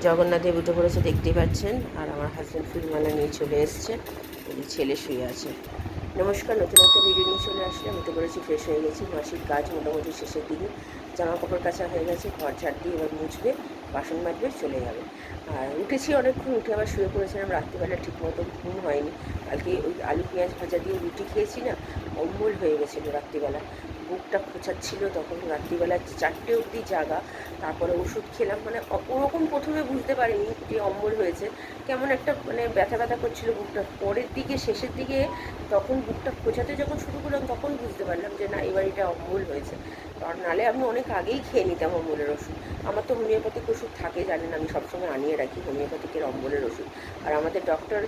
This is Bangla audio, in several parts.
জগন্নাথ দেব উঠে পড়েছে দেখতেই পাচ্ছেন, আর আমার হাজব্যান্ড ফুলমালা নিয়ে চলে এসছে, ছেলে শুয়ে আছে। নমস্কার, নতুন একটা ভিডিও নিয়ে চলে আসলাম। উঠে পড়েছি, ফ্রেশ হয়ে গেছি, মাসির কাজ মোটামুটি শেষের দিকে। জামা কাপড় কাচা হয়ে গেছে, ঘর ঝাড় দিয়ে এবার মুছবে, বাসন মাজবে, চলে যাবে। আর উঠেছি অনেকক্ষণ, উঠে আবার শুয়ে পড়েছিলাম। রাত্রিবেলা ঠিক মতো ঘুম হয়নি, কালকে ওই আলু পেঁয়াজ ভাজা দিয়ে রুটি খেয়েছি না, অম্বল হয়ে গেছিলো রাত্রিবেলা, বুকটা খোঁচাচ্ছিল। তখন রাত্রিবেলা 4টে অবধি জাগা, তারপরে ওষুধ খেলাম। মানে ওরকম প্রথমে বুঝতে পারিনি যে অম্বল হয়েছে, কেমন একটা মানে ব্যথা ব্যথা করছিল বুকটা। পরের দিকে শেষের দিকে তখন বুকটা খোঁচাতে যখন শুরু করলাম, তখন বুঝতে পারলাম যে না, এবার এটা অম্বল হয়েছে। কারণ নাহলে আমি অনেক আগেই খেয়ে নিতাম অম্বলের ওষুধ। আমার তো হোমিওপ্যাথিক ওষুধ থাকে, জানেন, আমি সবসময় আনিয়ে রাখি হোমিওপ্যাথিকের অম্বলের ওষুধ। আর আমাদের ডক্টর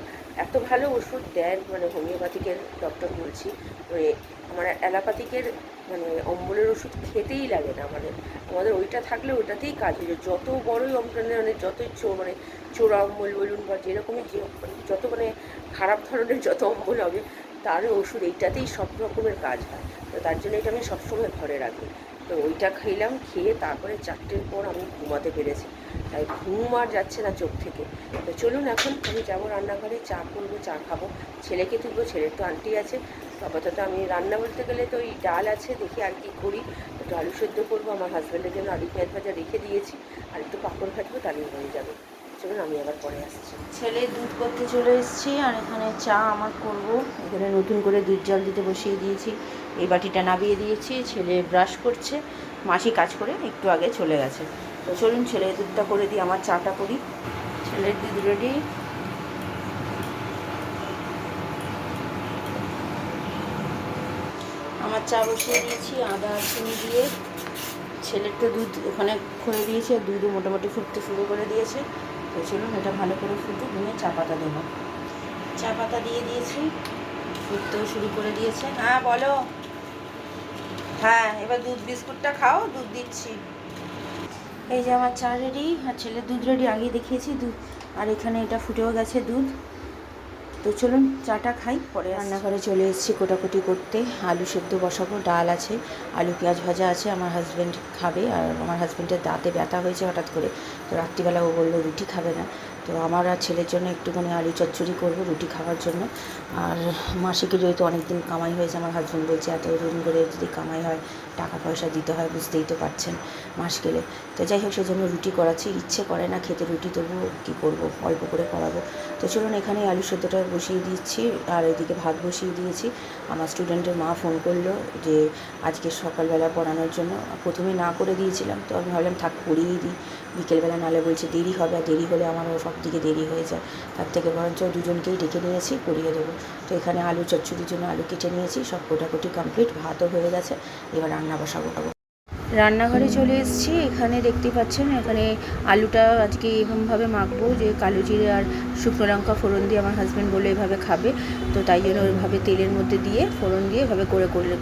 এত ভালো ওষুধ দেন, মানে হোমিওপ্যাথিকের ডক্টর বলছি, মানে আমার অ্যালোপ্যাথিকের মানে অম্বলের ওষুধ খেতেই লাগে না আমাদের। আমাদের ওইটা থাকলে ওইটাতেই কাজ হয়ে যায়। যত বড়ই মানে যতই মানে চোরা অম্বল বলুন বা যেরকমই যত মানে খারাপ ধরনের যত অম্বল হবে, তার ওষুধ এইটাতেই সব রকমের কাজ হয়। তো তার জন্য এটা আমি সবসময় ঘরে রাখি। তো ওইটা খেলাম, খেয়ে তারপরে 4টের পর আমি ঘুমাতে পেরেছি। তাই ঘুম আর যাচ্ছে না চোখ থেকে। তো চলুন, এখন আমি যাবো রান্নাঘরে, চা করবো, চা খাবো, ছেলেকে তুলবো। ছেলের তো আন্টি আছে। আপাতত আমি রান্না বলতে গেলে তো ওই ডাল আছে, দেখি আর কি করি। একটু আলু সেদ্ধ করবো, আমার হাজব্যান্ডের জন্য আলু পেঁয়াজ ভাজা রেখে দিয়েছি, আর একটু পাঁপড় ভাজবো, তাহলেই হয়ে যাবে। চলুন, আমি আবার পরে আসছি। ছেলে দুধ করতে চলে এসেছি, আর এখানে চা আমার করব। এখানে নতুন করে দুধ জল দিতে বসিয়ে দিয়েছি, এই বাটিটা নামিয়ে দিয়েছি। ছেলে ব্রাশ করছে, মাসি কাজ করে একটু আগে চলে গেছে। তো চলুন, ছেলের দুধটা করে দিই, আমার চাটা করি। ছেলের দুধ রেডি। আমার চা বসিয়ে দিয়েছি আদা চিনি দিয়ে। ছেলের তো দুধ ওখানে করে দিয়েছে, দুধও মোটামুটি ফুটতে শুরু করে দিয়েছে। তো চলুন, এটা ভালো করে ফুটুক, নিয়ে চা পাতা দেবো। চা পাতা দিয়ে দিয়েছি, ফুটতেও শুরু করে দিয়েছে। হ্যাঁ বলো। হ্যাঁ, এবার দুধ বিস্কুটটা খাও, দুধ দিচ্ছি। এই যে আমার চা রেডি, আর ছেলের দুধ রেডি, আগে দেখিয়েছি দুধ। আর এখানে এটা ফুটেও গেছে দুধ। তো চলুন চাটা খাই, পরে রান্নাঘরে চলে এসেছি কোটাকুটি করতে। আলু সেদ্ধ বসাবো, ডাল আছে, আলু পেঁয়াজ ভাজা আছে। আমার হাজব্যান্ড খাবে, আর আমার হাজব্যান্ডের দাঁতে ব্যথা হয়েছে হঠাৎ করে। তো রাত্রিবেলা ও বললো রুটি খাবে না। তো আমার আর ছেলের জন্য একটুখানি আলু চচ্চড়ি করবো রুটি খাওয়ার জন্য। আর মাসিকে যেহেতু অনেক দিন কামাই হয়েছে, আমার হাজব্যান্ড বলছে এত দিন করে যদি কামাই হয়, টাকা পয়সা দিতে হয়, বুঝতেই তো পারছেন মাস গেলে। তো যাই হোক, সেজন্য রুটি করাচ্ছি। ইচ্ছে করে না খেতে রুটি, তবুও কী করবো, অল্প করে করাবো। তো চলুন, এখানে আলু সেদ্ধটা বসিয়ে দিচ্ছি, আর এদিকে ভাত বসিয়ে দিয়েছি। আমার স্টুডেন্টের মা ফোন করলো যে আজকে সকালবেলা পড়ানোর জন্য। প্রথমে না করে দিয়েছিলাম, তো আমি ভাবলাম থাক পড়িয়েই দিই, বিকেলবেলা নাহলে বলছে দেরি হবে, আর দেরি হলে আমারও সব দিকে দেরি হয়ে যায়। তার থেকে বরঞ্চ দুজনকেই ডেকে নিয়েছি, পড়িয়ে দেবো। তো এখানে আলু চচ্চড়ির জন্য আলু কেটে নিয়েছি, সব কোটাকুটি কমপ্লিট, ভাতও হয়ে গেছে। এবার রান্না বসাবো। রান্নাঘরে চলে এসেছি। এখানে দেখতেই পাচ্ছেন, এখানে আলুটা আজকে এরকমভাবে মাখবো যে কালো জিরে আর শুকনো লঙ্কা ফোড়ন দিয়ে, আমার হাজব্যান্ড বলে এভাবে খাবে। তো তাই জন্য ওইভাবে তেলের মধ্যে দিয়ে ফোড়ন দিয়ে এভাবে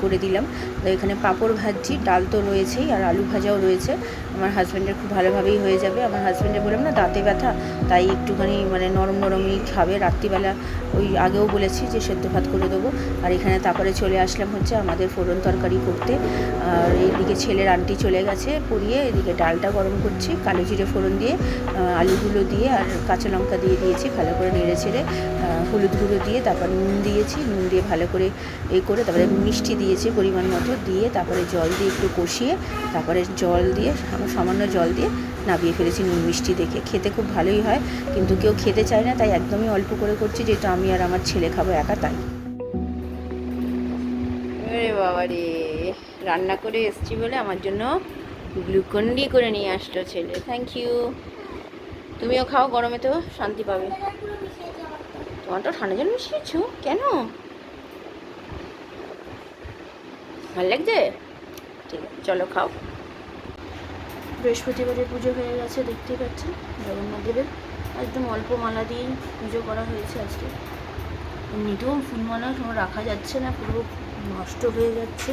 করে দিলাম। তো এখানে পাঁপড় ভাজছি, ডাল তো রয়েছেই, আর আলু ভাজাও রয়েছে। আমার হাজব্যান্ডের খুব ভালোভাবেই হয়ে যাবে। আমার হাজব্যান্ডের বললাম না দাঁতে ব্যথা, তাই একটুখানি মানে নরম নরমই খাবে। রাত্রিবেলা ওই আগেও বলেছি যে সেদ্ধ ভাত করে দেবো। আর এখানে তারপরে চলে আসলাম হচ্ছে আমাদের ফোড়ন তরকারি করতে। আর এইদিকে ছেলের আন্টি চলে গেছে পড়িয়ে, এদিকে ডালটা গরম করছি, কালো জিরে ফোড়ন দিয়ে আলুগুলো দিয়ে আর কাঁচা লঙ্কা দিয়ে দিয়েছি, ভালো করে নেড়ে ছেড়ে হলুদ গুঁড়ো দিয়ে তারপর নুন দিয়েছি, নুন দিয়ে ভালো করে এই করে তারপরে মিষ্টি দিয়েছি পরিমাণ মতো, দিয়ে তারপরে জল দিয়ে একটু কষিয়ে, তারপরে জল দিয়ে সামান্য জল দিয়ে নামিয়ে ফেলেছি নুন মিষ্টি দেখে। খেতে খুব ভালোই হয়, কিন্তু কেউ খেতে চায় না, তাই একদমই অল্প করে করছি, যেহেতু আমি আর আমার ছেলে খাবো একা, তাই। আরে বাবা রে, রান্না করে এসছি বলে আমার জন্য গ্লুকন্ডি করে নিয়ে আসলো ছেলে। Thank you. তুমিও খাও, গরমে তো শান্তি পাবে। তোমার তো ঠান্ডা জল মিশিয়েছো কেন? ভালো লাগছে? ঠিক আছে, চলো খাও। বৃহস্পতিবারের পুজো হয়ে গেছে, দেখতেই পাচ্ছেন জগন্নাথ দেবের। একদম অল্প মালা দিয়েই পুজো করা হয়েছে আজকে। এমনিতেও ফুলমালা রাখা যাচ্ছে না, পুরো নষ্ট হয়ে যাচ্ছে।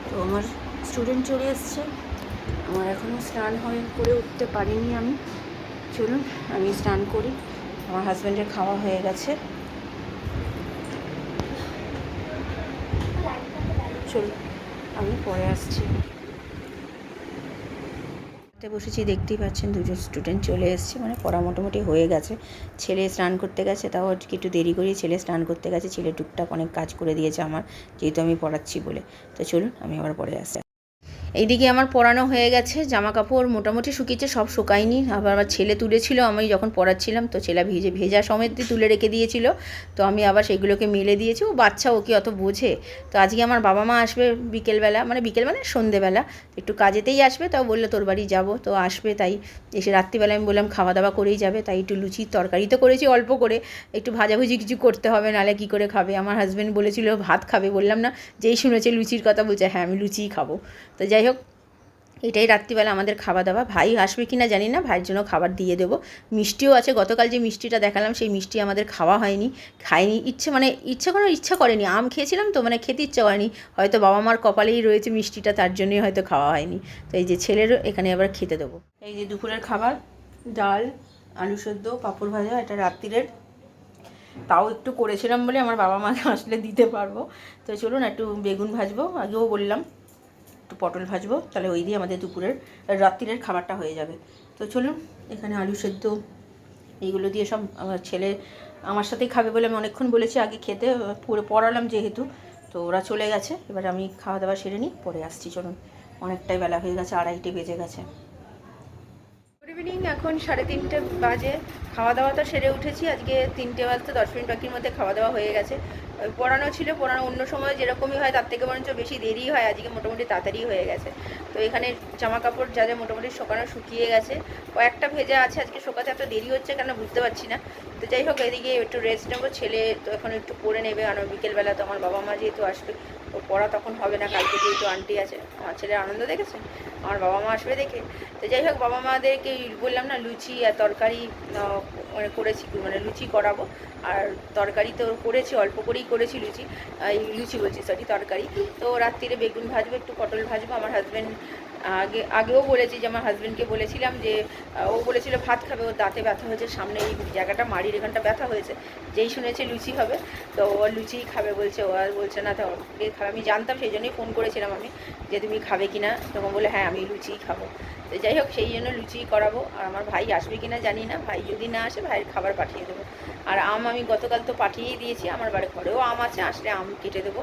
তো আমার স্টুডেন্ট চলে এসছে, আমার এখনও স্নান করে উঠতে পারিনি আমি। চলুন আমি স্নান করি। আমার হাজব্যান্ডের খাওয়া হয়ে গেছে, চলুন আমি পরে আসছি। বসেছি, দেখতেই পাচ্ছেন দুজন স্টুডেন্ট চলে এসেছে, মানে পড়া মোটামুটি হয়ে গেছে। ছেলে স্নান করতে গেছে, তাও একটু দেরি করে ছেলে স্নান করতে গেছে। ছেলে টুকটাক অনেক কাজ করে দিয়েছে আমার, যেহেতু আমি পড়াচ্ছি বলে। তো চলুন আমি আবার পরে আসি। এইদিকে আমার পরানো হয়ে গেছে, জামা কাপড় মোটামুটি শুকিয়েছে, সব শুকায়নি। আবার আমার ছেলে তুলেছিল আমি যখন পড়াচ্ছিলাম, তো ছেলে ভেজা সমেতই তুলে রেখে দিয়েছিল, তো আমি আবার সেগুলোকে মেলে দিয়েছি। ও বাচ্চা, ও কি অত বোঝে। তো আজকে আমার বাবা মা আসবে বিকেলবেলা, মানে সন্ধেবেলা একটু কাজেতেই আসবে। তাও বললো তোর বাড়ি যাবো, তো আসবে। তাই এসে রাত্রিবেলা আমি বললাম খাওয়া দাওয়া করেই যাবে, তাই একটু লুচির তরকারি তো করেছি অল্প করে, একটু ভাজাভুজি কিছু করতে হবে, নাহলে কী করে খাবে। আমার হাজব্যান্ড বলেছিল ভাত খাবে, বললাম না, যেই শুনেছে লুচির কথা বলছে হ্যাঁ আমি লুচিই খাবো। তো যাই হোক, এটাই রাত্রিবেলা আমাদের খাওয়া দাওয়া। ভাই আসবে কি না জানি না, ভাইয়ের জন্য খাবার দিয়ে দেবো। মিষ্টিও আছে, গতকাল যে মিষ্টিটা দেখালাম সেই মিষ্টি আমাদের খাওয়া হয়নি, খাইনি। ইচ্ছা করেনি, আম খেয়েছিলাম তো, মানে খেতে ইচ্ছা করেনি। হয়তো বাবা মার কপালেই রয়েছে মিষ্টিটা, তার জন্যই হয়তো খাওয়া হয়নি। তো এই যে ছেলেরও এখানে আবার খেতে দেবো। এই যে দুপুরের খাবার, ডাল, আলু সেদ্ধ, পাঁপড় ভাজা, এটা রাত্রিরের। তাও একটু করেছিলাম বলে আমার বাবা মা আসলে দিতে পারবো। তো চলুন একটু বেগুন ভাজবো, আগেও বললাম একটু পটল ভাজবো, তাহলে ওই দিয়ে আমাদের দুপুরের রাত্রিরের খাবারটা হয়ে যাবে। তো চলুন, এখানে আলু সেদ্ধ এইগুলো দিয়ে সব আমার ছেলে আমার সাথেই খাবে বলে আমি অনেকক্ষণ বলেছি আগে খেতে, পুরো পড়ালাম যেহেতু, তো ওরা চলে গেছে। এবার আমি খাওয়া দাওয়া সেরে নিই, পরে আসছি। চলুন, অনেকটাই বেলা হয়ে গেছে, 2:30 বেজে গেছে। গুড ইভিনিং, এখন 3:30 বাজে। খাওয়া দাওয়া তো সেরে উঠেছি, আজকে 3টে বাজতে 10 মিনিট বাকির মধ্যে খাওয়া দাওয়া হয়ে গেছে। পড়ানো ছিল, পড়ানো অন্য সময় যেরকমই হয় তার থেকে বরঞ্চ বেশি দেরি হয়, আজকে মোটামুটি তাড়াতাড়ি হয়ে গেছে। তো এখানে জামা কাপড় যা যা মোটামুটি শুকিয়ে গেছে, কয়েকটা ভেজা আছে, আজকে শোকাতে এত দেরি হচ্ছে কেন বুঝতে পারছি না। তো যাই হোক, এদিকে একটু রেস্ট নেবো। ছেলে তো এখন একটু পড়ে নেবে, আর বিকেলবেলা তো আমার বাবা মা যেহেতু আসবে, তো পড়া তখন হবে না, কালকে যেহেতু আন্টি আছে। আমার ছেলের আনন্দ দেখেছে, আমার বাবা মা আসবে দেখে। তো যাই হোক, বাবা মাদেরকে বললাম না লুচি আর তরকারি মানে করেছি, মানে লুচি করাবো। আর তরকারি তো করেছি, অল্প করেই করেছি লুচি বলছি, তরকারি। তো রাত্রিরে বেগুন ভাজবো, একটু পটল ভাজবো। আমার হাজব্যান্ড আগেও বলেছি যে আমার হাজব্যান্ডকে বলেছিলাম যে ও বলেছিল ভাত খাবে, ওর দাঁতে ব্যথা হয়েছে, সামনে এই জায়গাটা মাড়ির এখানটা ব্যথা হয়েছে, যেই শুনেছে লুচি হবে তো ও লুচিই খাবে বলছে। ও আর বলছে না, তো খাবে। আমি জানতাম, সেই জন্যই ফোন করেছিলাম আমি যে তুমি খাবে কি না, তখন বলে হ্যাঁ আমি লুচিই খাবো। তো যাই হোক, সেই জন্য লুচিই করাবো। আর আমার ভাই আসবে কি না জানি না, ভাই যদি না আসে ভাইয়ের খাবার পাঠিয়ে দেবো। আর আম আমি গতকাল তো পাঠিয়েই দিয়েছি, আমার ঘরেও আম আছে, আসলে আম কেটে দেবো।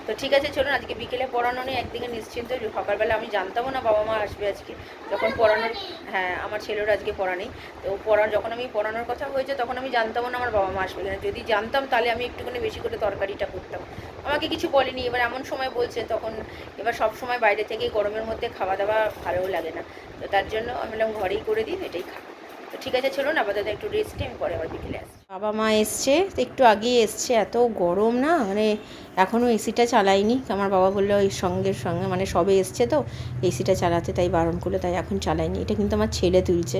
তো ঠিক আছে, চলুন। আজকে বিকেলে পড়ানো নেই, একদিকে নিশ্চিন্ত। সকালবেলা আমি জানতামও না বাবা মা আসবে আজকে, যখন পড়ানোর, হ্যাঁ আমার ছেলের আজকে পড়া নেই। তো যখন আমি পড়ানোর কথা হয়েছে তখন আমি জানতামও না আমার বাবা মা আসবে কিনা। যদি জানতাম তাহলে আমি একটুখানি বেশি করে তরকারিটা করতাম। আমাকে কিছু বলেনি, এবার এমন সময় বলছে তখন, এবার সব সময় বাইরে থেকে গরমের মধ্যে খাওয়া দাওয়া ভালোও লাগে না। তো তার জন্য আমি বললাম ঘরেই করে দিই, এটাই খাবো। তো ঠিক আছে, চলুন আপাতত একটু রেস্টে, আমি পরে আবার বিকেলে আসছি। বাবা মা এসছে, একটু আগেই এসছে, এত গরম না, মানে এখনও এসিটা চালাইনি। আমার বাবা বললো ওই সঙ্গে মানে সবে এসছে তো এসিটা চালাতে, তাই বারণ করলো, তাই এখন চালাইনি। এটা কিন্তু আমার ছেলে তুলছে।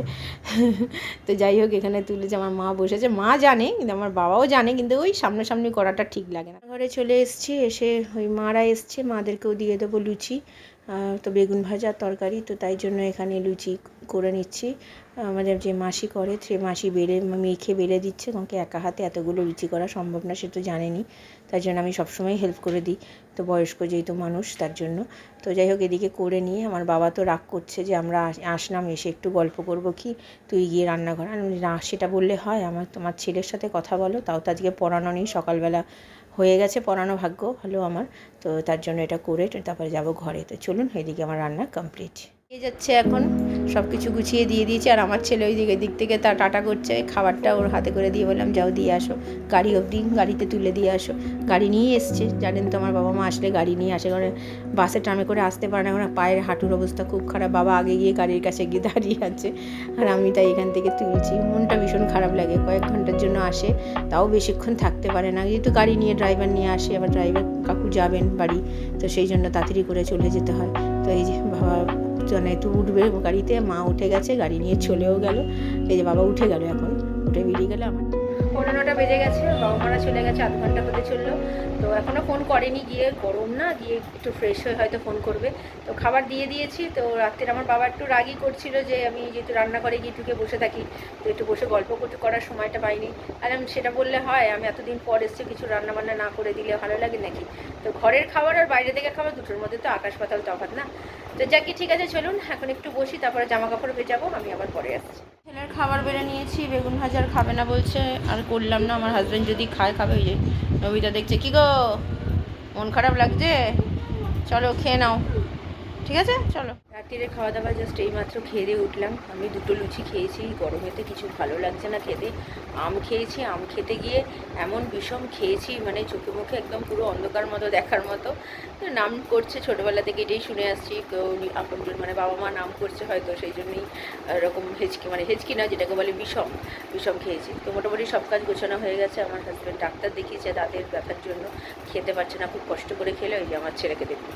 তো যাই হোক, এখানে তুলেছে, আমার মা বসেছে, মা জানে কিন্তু আমার বাবাও জানে, কিন্তু ওই সামনাসামনি করাটা ঠিক লাগে না। ঘরে চলে এসছি, এসে ওই মারা এসছে, মাদেরকেও দিয়ে দেবো লুচি, তো বেগুন ভাজা তরকারি, তো তাই জন্য এখানে লুচি করে নিচ্ছি। আমাদের যে মাসি করে, সে মাসি মেখে বেলে দিচ্ছে, কারণ কি একা হাতে এতগুলো লুচি করা সম্ভব না, সে তো জানেনি। তাই জন্য আমি সবসময় হেল্প করে দিই, তো বয়স্ক যেহেতু মানুষ তার জন্য। তো যাই হোক, এদিকে করে নিয়ে আমার বাবা তো রাগ করছে যে আমরা আসলাম, এসে একটু গল্প করব কি, তুই গিয়ে রান্নাঘর। না, সেটা বললে হয়, তোমার ছেলের সাথে কথা বলো। তাও তো আজকে পড়ানো নেই, সকালবেলা হয়ে গেছে পড়ানো, ভাগ্য ভালো আমার। তো তার জন্য এটা করে তারপরে যাব ঘরে। তো চলুন, এদিকে আমার রান্না কমপ্লিট হয়ে যাচ্ছে, এখন সব কিছু গুছিয়ে দিয়ে দিয়েছি। আর আমার ছেলে ওই দিক থেকে তা টাটা করছে, খাবারটা ওর হাতে করে দিয়ে বললাম যাও দিয়ে আসো, গাড়ি অবধি গাড়িতে তুলে দিয়ে আসো। গাড়ি নিয়ে এসছে, জানেন তো আমার বাবা মা আসলে গাড়ি নিয়ে আসে, কারণ বাসে ট্রামে করে আসতে পারে না, কারণ পায়ের হাঁটুর অবস্থা খুব খারাপ। বাবা আগে গিয়ে গাড়ির কাছে গিয়ে দাঁড়িয়ে আছে, আর আমি তাই এখান থেকে তুলছি। মনটা ভীষণ খারাপ লাগে, কয়েক ঘন্টার জন্য আসে, তাও বেশিক্ষণ থাকতে পারে না, যেহেতু গাড়ি নিয়ে ড্রাইভার নিয়ে আসে, আবার ড্রাইভার কাকু যাবেন বাড়ি, তো সেই জন্য তাড়াতাড়ি করে চলে যেতে হয়। তো এই যে বাবা মানে তো উঠবে গাড়িতে, মা উঠে গেছে, গাড়ি নিয়ে চলেও গেল। এই যে বাবা উঠে গেল, এখন উঠে বেরিয়ে গেলে। আমার 9:15 বেজে গেছে, বাবা মারা চলে গেছে, আধ ঘন্টা হতে চললো। তো এখনও ফোন করেনি, গিয়ে গরম না, গিয়ে একটু ফ্রেশ হয়ে হয়তো ফোন করবে। তো খাবার দিয়ে দিয়েছি। তো রাত্রে আমার বাবা একটু রাগই করছিল যে আমি যেহেতু রান্নাঘরে গিয়ে ঢুকে বসে থাকি, তো একটু বসে গল্প করার সময়টা পাইনি। আর আমি সেটা বললে হয়, আমি এতদিন পর এসেছি, কিছু রান্নাবান্না না করে দিলে ভালো লাগে নাকি। তো ঘরের খাবার আর বাইরে থেকে খাবার দুটোর মধ্যে তো আকাশ পাতাল তফাৎ না। তো যাকে ঠিক আছে, চলুন এখন একটু বসি, তারপরে জামা কাপড় ভেজাবো, আমি আবার পরে আসছি। ছেলের খাবার বেড়ে নিয়েছি, বেগুন ভাজার খাবে না বলছে, আর করলাম না। আমার হাজব্যান্ড যদি খায় খাবে। ওই যে নবিতা দেখছে, কি গো মন খারাপ লাগছে, চলো খেয়ে নাও, ঠিক আছে চলো। রাত্রিরে খাওয়া দাওয়া জাস্ট এইমাত্র খেয়ে দিয়ে উঠলাম। আমি দুটো লুচি খেয়েছি, গরমেতে কিছু ভালো লাগছে না খেতে। আম খেয়েছি, আম খেতে গিয়ে এমন বিষম খেয়েছি, মানে চোখে মুখে একদম পুরো অন্ধকার মতো দেখার মতো। নাম করছে ছোটোবেলা থেকে, এটাই শুনে আসছি, আপনজন মানে বাবা মা নাম করছে হয়তো, সেই জন্যই এরকম হেঁচকি, মানে হেঁচকি না, যেটাকে বলে বিষম, বিষম খেয়েছি। তো মোটামুটি সব কাজ গোছানো হয়ে গেছে। আমার হাজব্যান্ড ডাক্তার দেখিয়েছে দাঁতের ব্যথার জন্য, খেতে পারছে না, খুব কষ্ট করে খেলে। ওই যে আমার ছেলেকে দেখুন।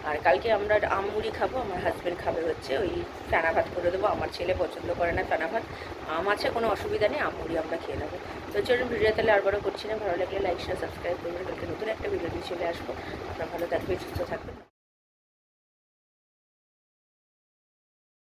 আর কালকে আমরা আম মুড়ি খাবো, আমার হাজব্যান্ড খাবে হচ্ছে ওই ফেনা ভাত করে দেবো। আমার ছেলে পছন্দ করে না ফেনা ভাত, আম আছে কোনো অসুবিধা নেই, আম মুড়ি আমরা খেয়ে নেবো। তো চলুন, ভিডিও তাহলে আর বড় করছি না, ভালো লাগলে লাইক শেয়ার সাবস্ক্রাইব করবেন। কালকে নতুন একটা ভিডিও নিয়ে চলে আসবো। আপনারা ভালো থাকবেন, সুস্থ থাকবেন।